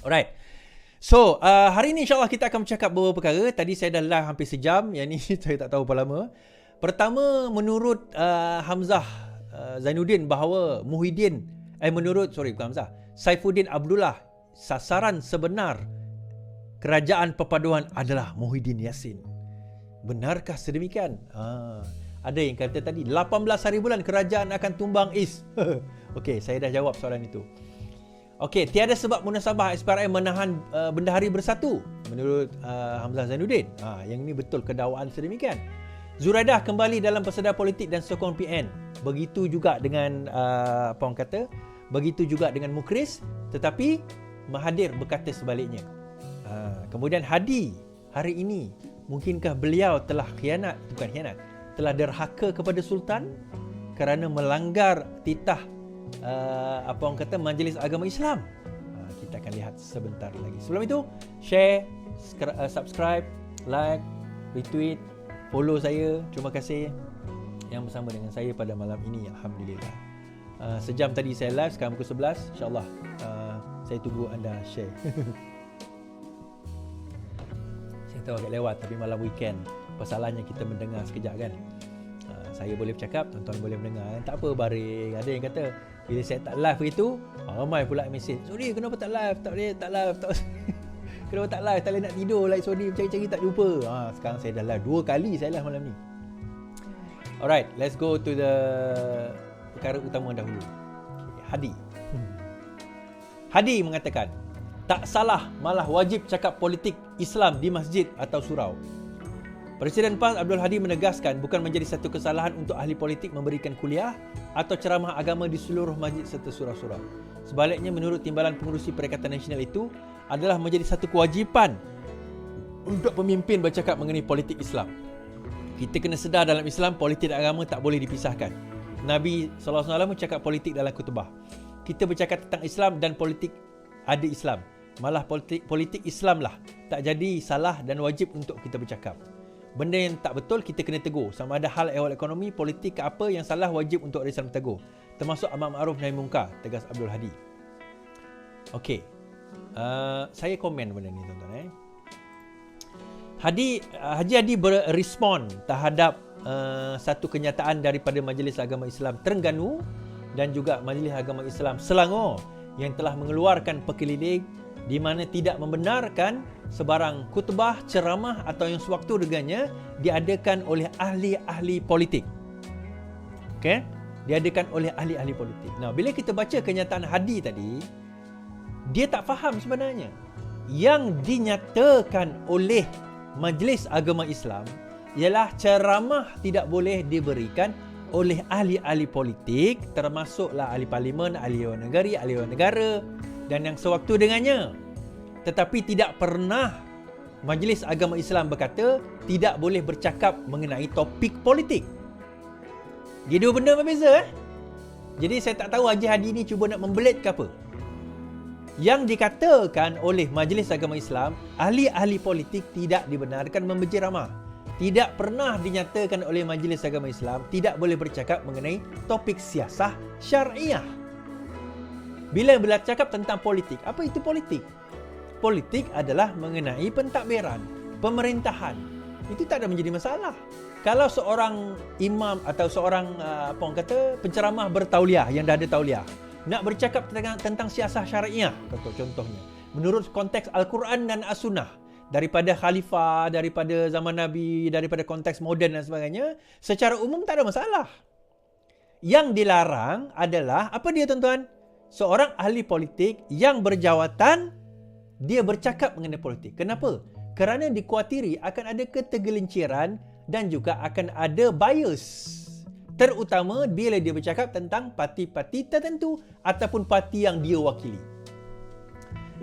Alright. So, hari ini insyaAllah kita akan bercakap beberapa perkara. Tadi saya dah live hampir sejam. Yang ni saya tak tahu berapa lama. Pertama, menurut Hamzah Zainuddin bahawa Saifuddin Abdullah, sasaran sebenar kerajaan perpaduan adalah Muhyiddin Yassin. Benarkah sedemikian? Ada yang kata tadi 18 hari bulan kerajaan akan tumbang is. Okey, saya dah jawab soalan itu. Okey, tiada sebab munasabah SPRM menahan Bendahari Bersatu menurut Hamzah Zainuddin. Yang ini betul, kedakwaan sedemikian. Zuraidah kembali dalam peseda politik dan sokong PN. Begitu juga dengan begitu juga dengan Mukris, tetapi Mahathir berkata sebaliknya. Kemudian Hadi hari ini, mungkinkah beliau telah telah derhaka kepada Sultan kerana melanggar titah Majlis Agama Islam. Kita akan lihat sebentar lagi. Sebelum itu, share, subscribe, like, retweet, follow saya. Terima kasih yang bersama dengan saya pada malam ini. Alhamdulillah. Sejam tadi saya live, sekarang pukul 11. InsyaAllah saya tunggu anda share. Saya tahu agak lewat, tapi malam weekend masalahnya kita mendengar sekejap kan. Saya boleh bercakap, tuan-tuan boleh mendengar. Tak apa, baring. Ada yang kata bila saya tak live begitu, ramai pula mesej, sorry kenapa tak live, kenapa tak live, tak boleh nak tidur, like sorry, cari-cari tak jumpa. Sekarang saya dah live 2 kali saya live malam ni. Alright, let's go to the perkara utama dahulu. Hadi mengatakan, tak salah, malah wajib cakap politik Islam di masjid atau surau. Presiden PAS Abdul Hadi menegaskan bukan menjadi satu kesalahan untuk ahli politik memberikan kuliah atau ceramah agama di seluruh masjid serta surau-surau. Sebaliknya, menurut Timbalan Pengurusi Perikatan Nasional itu adalah menjadi satu kewajipan untuk pemimpin bercakap mengenai politik Islam. Kita kena sedar dalam Islam, politik dan agama tak boleh dipisahkan. Nabi SAW cakap politik dalam khutbah. Kita bercakap tentang Islam dan politik ada Islam. Malah politik Islam lah tak jadi salah dan wajib untuk kita bercakap. Benda yang tak betul kita kena tegur. Sama ada hal ehwal ekonomi, politik ke apa yang salah, wajib untuk ada Islam tegur. Termasuk amar ma'ruf nahi munkar, tegas Abdul Hadi. Okey. Saya komen benda ni tuan-tuan. Haji Hadi berespon terhadap satu kenyataan daripada Majlis Agama Islam Terengganu dan juga Majlis Agama Islam Selangor yang telah mengeluarkan perkeliling di mana tidak membenarkan sebarang khutbah, ceramah atau yang sewaktu dengannya diadakan oleh ahli-ahli politik. Okey? Diadakan oleh ahli-ahli politik. Nah, bila kita baca kenyataan Hadi tadi, dia tak faham sebenarnya. Yang dinyatakan oleh Majlis Agama Islam ialah ceramah tidak boleh diberikan oleh ahli-ahli politik, termasuklah ahli parlimen, ahli dewan negeri, ahli dewan negara dan yang sewaktu dengannya. Tetapi tidak pernah Majlis Agama Islam berkata tidak boleh bercakap mengenai topik politik. Dia dua benda berbeza. Jadi saya tak tahu Haji Hadi ni cuba nak membelit ke apa. Yang dikatakan oleh Majlis Agama Islam, ahli-ahli politik tidak dibenarkan memberceramah. Tidak pernah dinyatakan oleh Majlis Agama Islam tidak boleh bercakap mengenai topik siasah syariah. Bila cakap tentang politik, apa itu politik? Politik adalah mengenai pentadbiran, pemerintahan. Itu tak ada menjadi masalah. Kalau seorang imam atau seorang penceramah bertauliah yang dah ada tauliah nak bercakap tentang siasah syariah contohnya menurut konteks Al-Quran dan As-Sunnah, daripada khalifah, daripada zaman Nabi, daripada konteks moden dan sebagainya, secara umum tak ada masalah. Yang dilarang adalah apa dia tuan-tuan? Seorang ahli politik yang berjawatan dia bercakap mengenai politik. Kenapa? Kerana dikuatiri akan ada ketergelinciran dan juga akan ada bias. Terutama bila dia bercakap tentang parti-parti tertentu ataupun parti yang dia wakili.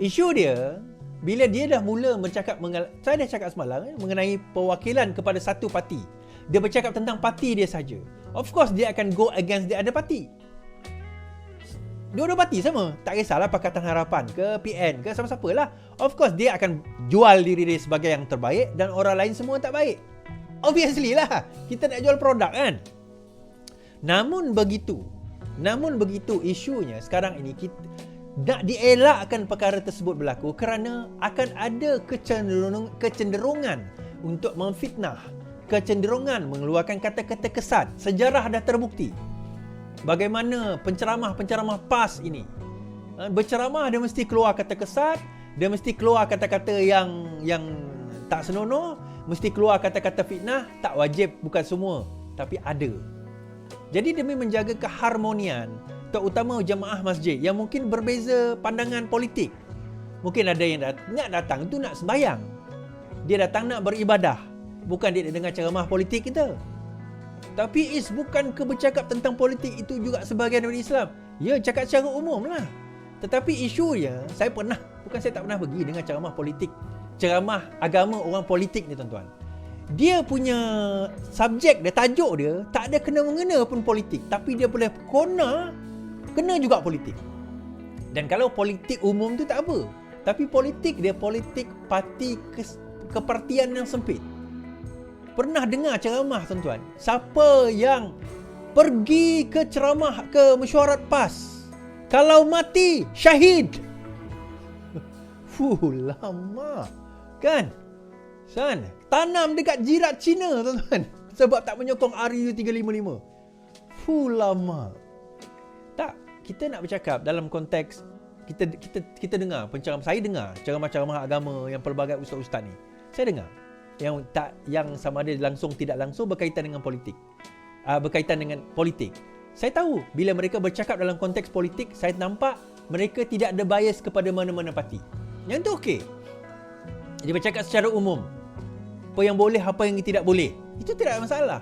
Isu dia, bila dia dah mula bercakap, saya dah cakap semalam mengenai perwakilan kepada satu parti. Dia bercakap tentang parti dia saja. Of course dia akan go against the other party. Dua-dua parti sama. Tak kisahlah Pakatan Harapan ke PN ke siapa-siapa lah. Of course dia akan jual diri dia sebagai yang terbaik dan orang lain semua tak baik. Obviously lah. Kita nak jual produk kan. Namun begitu isunya sekarang ini nak dielakkan perkara tersebut berlaku kerana akan ada kecenderungan untuk memfitnah, kecenderungan mengeluarkan kata-kata kesat. Sejarah dah terbukti bagaimana penceramah-penceramah PAS ini berceramah, dia mesti keluar kata kesat, dia mesti keluar kata-kata yang tak senonoh, mesti keluar kata-kata fitnah. Tak wajib, bukan semua, tapi ada. Jadi demi menjaga keharmonian, terutama jemaah masjid yang mungkin berbeza pandangan politik. Mungkin ada yang nak datang tu nak sembahyang, dia datang nak beribadah, bukan dia dengar ceramah politik kita. Tapi bukan ke bercakap tentang politik itu juga sebahagian daripada Islam. Ya, cakap secara umum lah. Tetapi isunya, saya tak pernah pergi dengar ceramah politik, ceramah agama orang politik ni tuan-tuan. Dia punya subjek dia, tajuk dia tak ada kena-mengena pun politik, tapi dia boleh kena juga politik. Dan kalau politik umum tu tak apa, tapi politik dia politik parti kepartian yang sempit. Pernah dengar ceramah tuan-tuan, siapa yang pergi ke ceramah ke mesyuarat PAS, kalau mati syahid. Lama kan? Tanam dekat jirat Cina tuan-tuan, sebab tak menyokong RU 355. Lama. Tak, kita nak bercakap dalam konteks kita dengar penceramah, saya dengar ceramah-ceramah agama yang pelbagai ustaz-ustaz ni. Saya dengar yang sama ada langsung tidak langsung berkaitan dengan politik. Berkaitan dengan politik. Saya tahu bila mereka bercakap dalam konteks politik, saya nampak mereka tidak ada bias kepada mana-mana parti. Yang tu okey. Dia bercakap secara umum, apa yang boleh, apa yang tidak boleh, itu tidak ada masalah.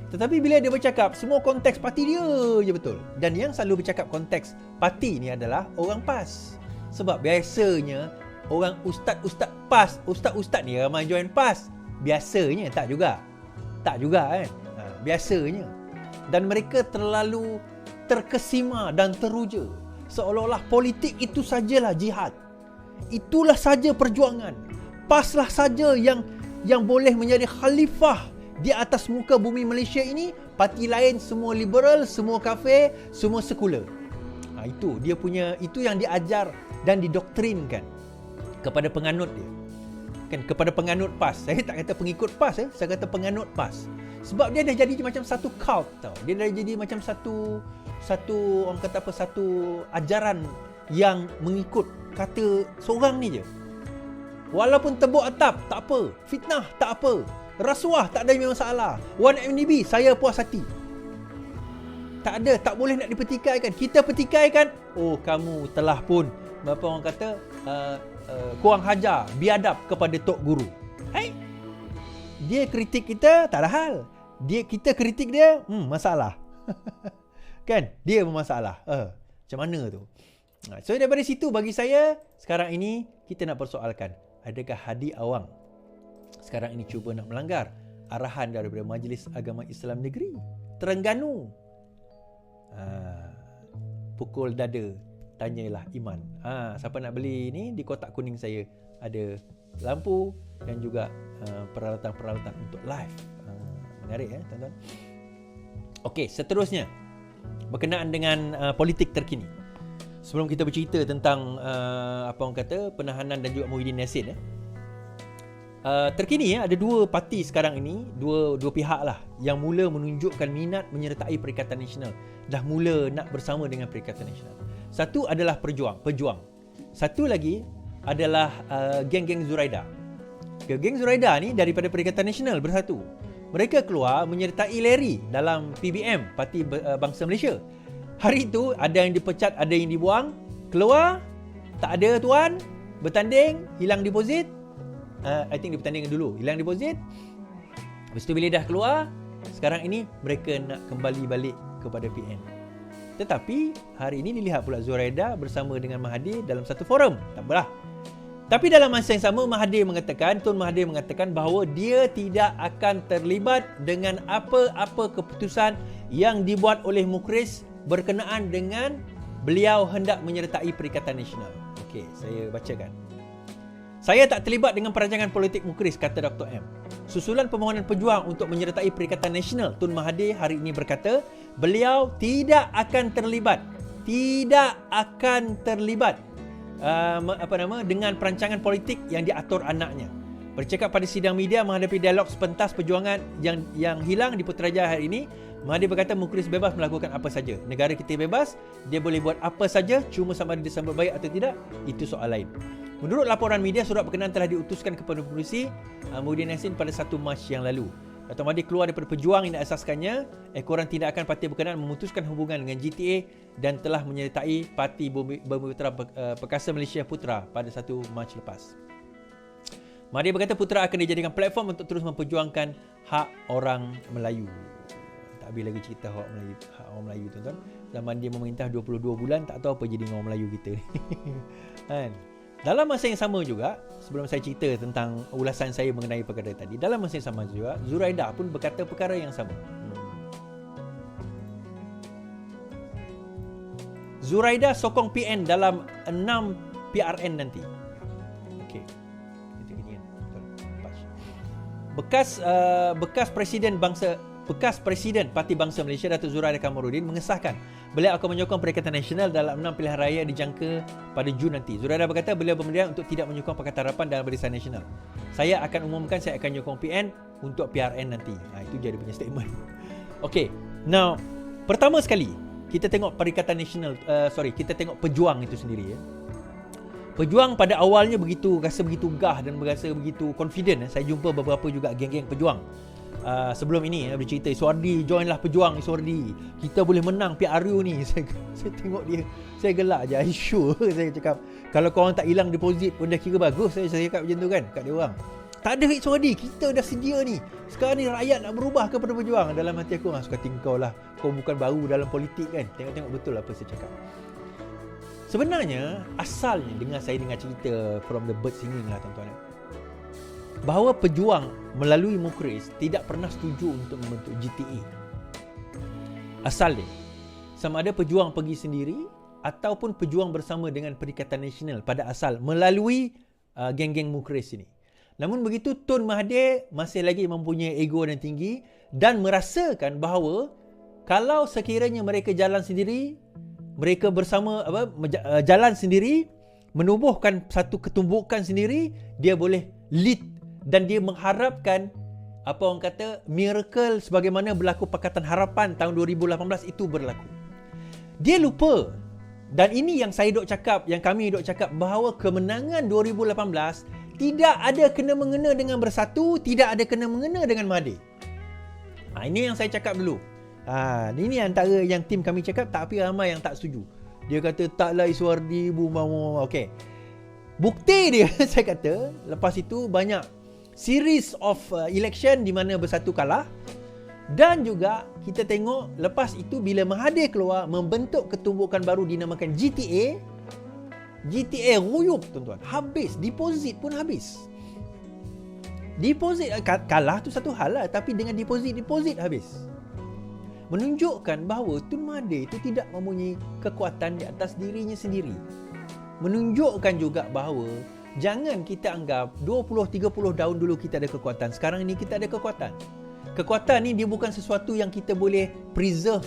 Tetapi bila dia bercakap, semua konteks parti dia je betul. Dan yang selalu bercakap konteks parti ni adalah orang PAS. Sebab biasanya orang ustaz-ustaz PAS, ustaz-ustaz ni ramai join PAS. Biasanya tak juga kan. Biasanya. Dan mereka terlalu terkesima dan teruja, seolah-olah politik itu sajalah jihad, itulah saja perjuangan, PAS lah saja yang boleh menjadi khalifah di atas muka bumi Malaysia ini. Parti lain semua liberal, semua kafir, semua sekular. Itu dia punya, itu yang diajar dan didoktrinkan kepada penganut dia. Kan, kepada penganut PAS. Saya tak kata pengikut PAS, saya kata penganut PAS. Sebab dia dah jadi macam satu cult tau. Dia dah jadi macam satu orang kata apa, satu ajaran yang mengikut kata seorang ni je. Walaupun tebuk atap, tak apa. Fitnah, tak apa. Rasuah, tak ada masalah. 1MDB, saya puas hati. Tak ada, tak boleh nak dipertikaikan. Kita pertikaikan, oh kamu telah pun, apa orang kata, kurang hajar, biadab kepada tok guru. Hai? Dia kritik kita, tak ada hal. Kita kritik dia, masalah. Kan? Dia bermasalah. Macam mana tu? So daripada situ bagi saya, sekarang ini kita nak persoalkan, adakah Hadi Awang sekarang ini cuba nak melanggar arahan daripada Majlis Agama Islam Negeri Terengganu? Pukul dada, tanyalah iman. Siapa nak beli ni, di kotak kuning saya ada lampu dan juga peralatan-peralatan untuk live. Menarik tuan-tuan. Okey, seterusnya berkenaan dengan politik terkini. Sebelum kita bercerita tentang apa orang kata, penahanan dan juga Muhyiddin Yassin, terkini ada dua parti sekarang ini, dua pihak lah yang mula menunjukkan minat menyertai Perikatan Nasional, dah mula nak bersama dengan Perikatan Nasional. Satu adalah pejuang. Satu lagi adalah geng-geng Zuraida. Geng Zuraida ni daripada Perikatan Nasional bersatu. Mereka keluar menyertai Larry dalam PBM, Parti Bangsa Malaysia. Hari itu ada yang dipecat, ada yang dibuang. Keluar, tak ada tuan, bertanding, hilang deposit. I think dia bertanding dulu, hilang deposit. Lepas tu bila dah keluar, sekarang ini mereka nak kembali balik kepada PN. Tetapi hari ini dilihat pula Zuraida bersama dengan Mahathir dalam satu forum. Tak apalah. Tapi dalam masa yang sama, Tun Mahathir mengatakan bahawa dia tidak akan terlibat dengan apa-apa keputusan yang dibuat oleh Mukhriz berkenaan dengan beliau hendak menyertai Perikatan Nasional. Okey, saya bacakan. Saya tak terlibat dengan perancangan politik Mukhriz, kata Dr. M. Susulan permohonan pejuang untuk menyertai Perikatan Nasional, Tun Mahathir hari ini berkata beliau tidak akan terlibat tidak akan terlibat dengan perancangan politik yang diatur anaknya. Bercakap pada sidang media menghadapi dialog sepentas perjuangan yang hilang di Putrajaya hari ini, Mahathir berkata Mukhlis bebas melakukan apa saja. Negara kita bebas, dia boleh buat apa saja, cuma sama ada disambut baik atau tidak, itu soal lain. Menurut laporan media, surat berkenaan telah diutuskan kepada Pengerusi Muhyiddin Yassin pada 1 Mac yang lalu. Dato' Mahathir keluar daripada pejuang yang diasaskannya, Ekoran Tindakan Parti Berkenaan memutuskan hubungan dengan GTA dan telah menyertai Parti Bumiputera Perkasa Malaysia Putra pada 1 Mac lepas. Mahathir berkata Putra akan dijadikan platform untuk terus memperjuangkan hak orang Melayu. Tak habis lagi cerita hak orang Melayu tuan-tuan. Zaman dia memerintah 22 bulan, tak tahu apa jadi dengan orang Melayu kita ni. Kan? Dalam masa yang sama juga, sebelum saya cerita tentang ulasan saya mengenai perkara tadi, dalam masa yang sama juga, Zuraidah pun berkata perkara yang sama. Zuraidah sokong PN dalam 6 PRN nanti. Okey. Kita gini kan. Bekas Presiden Parti Bangsa Malaysia Datuk Zuraidah Kamaruddin mengesahkan beliau akan menyokong Perikatan Nasional dalam 6 pilihan raya dijangka pada Jun nanti. Zuraidah berkata beliau bermendiang untuk tidak menyokong Pakatan Harapan dalam Barisan Nasional. Saya akan umumkan saya akan menyokong PN untuk PRN nanti. Itu dia punya statement. Okey. Now, pertama sekali kita tengok Perikatan Nasional, kita tengok pejuang itu sendiri ya. Pejuang pada awalnya rasa begitu gah dan berasa begitu confident. Saya jumpa beberapa juga geng-geng pejuang. Sebelum ini bercerita Iswardi joinlah pejuang Iswardi, kita boleh menang PRU ni. Saya tengok dia, saya gelak je. Sure saya cakap kalau korang tak hilang deposit pun dah kira bagus. Saya cakap macam tu kan kat dia orang. Tak ada Iswardi, kita dah sedia ni. Sekarang ni rakyat nak berubah kepada pejuang. Dalam hati aku suka tingkau lah, kau bukan baru dalam politik kan. Tengok-tengok betul apa saya cakap. Sebenarnya asalnya saya dengar cerita from the bird singing lah tuan-tuan, bahawa pejuang melalui Mukhlis tidak pernah setuju untuk membentuk GTA. Asal dia, sama ada pejuang pergi sendiri ataupun pejuang bersama dengan Perikatan Nasional pada asal melalui geng-geng Mukhlis ini. Namun begitu, Tun Mahathir masih lagi mempunyai ego yang tinggi dan merasakan bahawa kalau sekiranya mereka jalan sendiri, mereka bersama jalan sendiri, menubuhkan satu ketumbukan sendiri, dia boleh lead. Dan dia mengharapkan orang kata miracle sebagaimana berlaku Pakatan Harapan tahun 2018 itu berlaku. Dia lupa, dan ini yang saya dok cakap, yang kami dok cakap, bahawa kemenangan 2018 tidak ada kena-mengena dengan Bersatu, tidak ada kena-mengena dengan Mahathir. Ini yang saya cakap dulu. Ini antara yang tim kami cakap, tapi ramai yang tak setuju. Dia kata taklah Iswardi okey. Bukti dia saya kata lepas itu banyak series of election di mana Bersatu kalah, dan juga kita tengok lepas itu bila Mahathir keluar membentuk ketumbukan baru dinamakan GTA ruyup tuan-tuan, habis deposit pun habis. Deposit kalah tu satu hal lah, tapi dengan deposit habis. Menunjukkan bahawa Tun Mahathir itu tidak mempunyai kekuatan di atas dirinya sendiri. Menunjukkan juga bahawa jangan kita anggap 20-30 tahun dulu kita ada kekuatan, sekarang ini kita ada kekuatan. Kekuatan ni dia bukan sesuatu yang kita boleh preserve.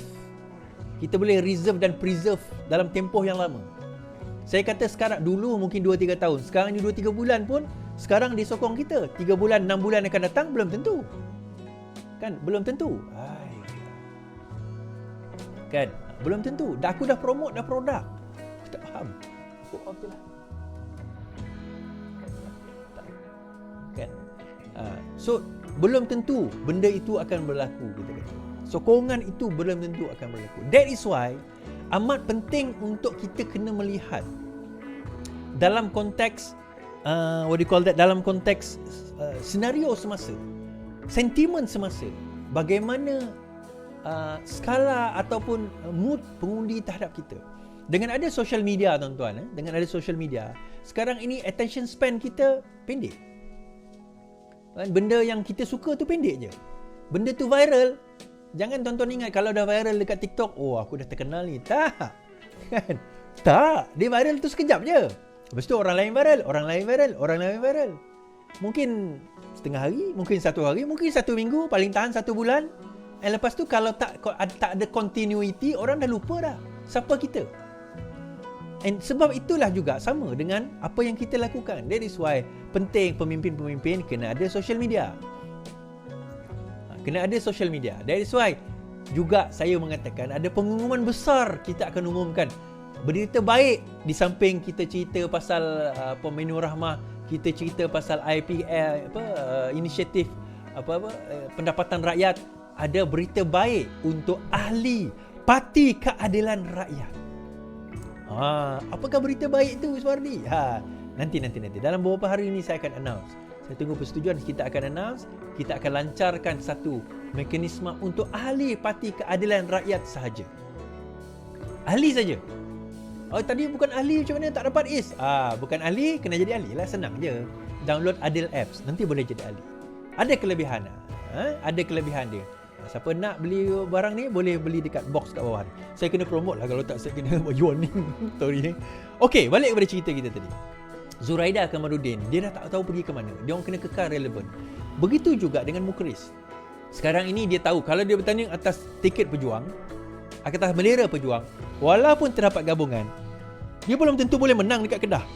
Kita boleh reserve dan preserve dalam tempoh yang lama. Saya kata sekarang, dulu mungkin 2-3 tahun, sekarang ni 2-3 bulan pun sekarang dia sokong kita. 3 bulan, 6 bulan akan datang, belum tentu. Kan, belum tentu. Kan, belum tentu. Aku dah promote dah produk. Aku tak faham. Okey lah. Kan? So belum tentu benda itu akan berlaku, kita kata. Sokongan itu belum tentu akan berlaku. That is why amat penting untuk kita kena melihat dalam konteks dalam konteks senario semasa, sentimen semasa, bagaimana skala ataupun mood pengundi terhadap kita. Dengan ada social media tuan-tuan, dengan ada social media, sekarang ini attention span kita pendek. Benda yang kita suka tu pendek je. Benda tu viral, jangan tuan-tuan ingat kalau dah viral dekat TikTok, aku dah terkenal ni. Tak. Kan? Tak. Dia viral tu sekejap je. Lepas tu orang lain viral, orang lain viral. Mungkin setengah hari, mungkin 1 hari, mungkin 1 minggu, paling tahan 1 bulan. Lepas tu kalau tak ada continuity, orang dah lupa dah siapa kita. And sebab itulah juga sama dengan apa yang kita lakukan. That is why penting pemimpin-pemimpin kena ada social media. Kena ada social media. That is why juga saya mengatakan ada pengumuman besar kita akan umumkan. Berita baik di samping kita cerita pasal Menu Rahmah, kita cerita pasal inisiatif pendapatan rakyat, ada berita baik untuk ahli Parti Keadilan Rakyat. Apakah berita baik itu, Suwardi? Nanti dalam beberapa hari ini saya akan announce. Saya tunggu persetujuan, kita akan announce, kita akan lancarkan satu mekanisme untuk ahli Parti Keadilan Rakyat sahaja. Ahli saja. Tadi bukan ahli, macam mana tak dapat is? Bukan ahli, kena jadi ahli lah, senang je. Download Adil Apps, nanti boleh jadi ahli. Ada kelebihan. Ada kelebihan dia. Siapa nak beli barang ni boleh beli dekat box kat bawah ni. Saya kena promote lah, kalau tak saya kena bagi warning story ni. Okey, balik kepada cerita kita tadi. Zuraida Kamarudin, dia dah tak tahu pergi ke mana. Dia orang kena kekal relevan. Begitu juga dengan Mukris. Sekarang ini dia tahu kalau dia bertanding atas tiket pejuang, atas bendera pejuang, walaupun terdapat gabungan, dia belum tentu boleh menang dekat Kedah.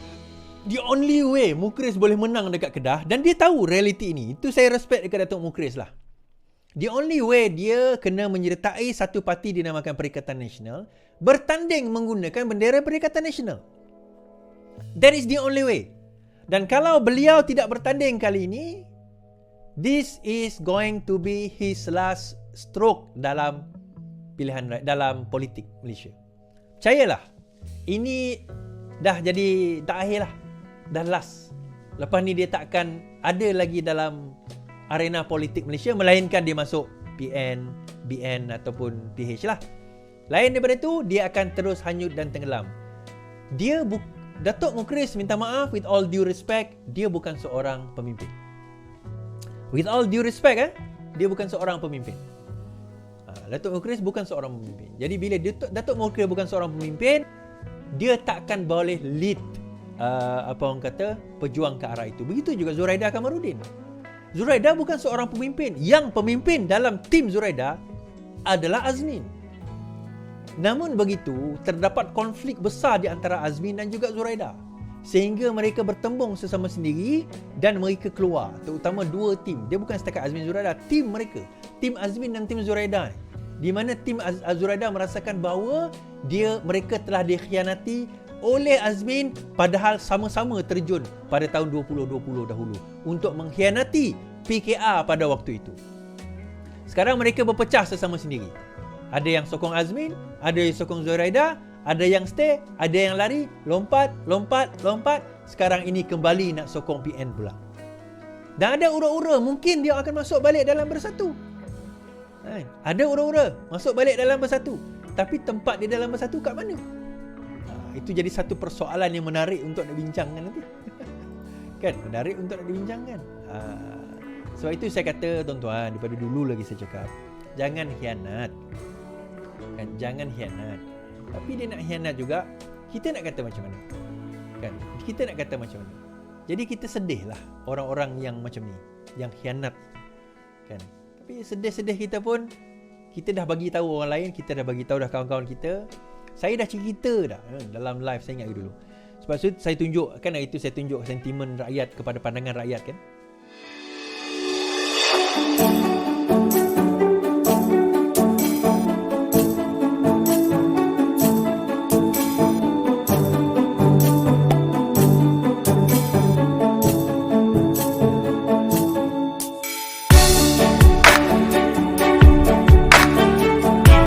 The only way Mukris boleh menang dekat Kedah, dan dia tahu realiti ini. Itu saya respect dekat Datuk Mukris lah. The only way dia kena menyertai satu parti dinamakan Perikatan Nasional, bertanding menggunakan bendera Perikatan Nasional. That is the only way. Dan kalau beliau tidak bertanding kali ini, this is going to be his last stroke dalam pilihan, dalam politik Malaysia. Percayalah, ini dah jadi tak akhir lah. Dah last. Lepas ni dia takkan ada lagi dalam arena politik Malaysia, melainkan dia masuk PN, BN ataupun PH lah. Lain daripada itu, dia akan terus hanyut dan tenggelam. Datuk Mukris, minta maaf, with all due respect, dia bukan seorang pemimpin. With all due respect, dia bukan seorang pemimpin. Datuk Mukris bukan seorang pemimpin. Jadi bila Datuk Mukris bukan seorang pemimpin, dia takkan boleh lead pejuang ke arah itu. Begitu juga Zuraida Kamarudin. Zuraida bukan seorang pemimpin. Yang pemimpin dalam tim Zuraida adalah Azmin. Namun begitu, terdapat konflik besar di antara Azmin dan juga Zuraida, sehingga mereka bertembung sesama sendiri dan mereka keluar. Terutama dua tim. Dia bukan setakat Azmin Zuraida, tim mereka. Tim Azmin dan tim Zuraida. Di mana tim Zuraida merasakan bahawa mereka telah dikhianati oleh Azmin, padahal sama-sama terjun pada tahun 2020 dahulu untuk mengkhianati PKR pada waktu itu. Sekarang mereka berpecah sesama sendiri. Ada yang sokong Azmin, ada yang sokong Zuraida, ada yang stay, ada yang lari, lompat. Sekarang ini kembali nak sokong PN pula. Dan ada ura-ura mungkin dia akan masuk balik dalam Bersatu. Ada ura-ura masuk balik dalam Bersatu. Tapi tempat dia dalam Bersatu kat mana? Itu jadi satu persoalan yang menarik untuk dibincangkan nanti. Kan? Menarik untuk dibincangkan. Sebab itu saya kata, tuan-tuan, daripada dulu lagi saya cakap, jangan khianat. Kan? Jangan khianat. Tapi dia nak khianat juga, kita nak kata macam mana? Kan? Kita nak kata macam mana? Jadi kita sedihlah orang-orang yang macam ni, yang khianat. Kan? Tapi sedih-sedih kita pun, kita dah bagi tahu orang lain, kita dah bagi tahu dah kawan-kawan kita. Saya dah cerita dah dalam live, saya ingat dulu. Sebab itu saya tunjuk, kan itu saya tunjuk sentimen rakyat kepada pandangan rakyat kan.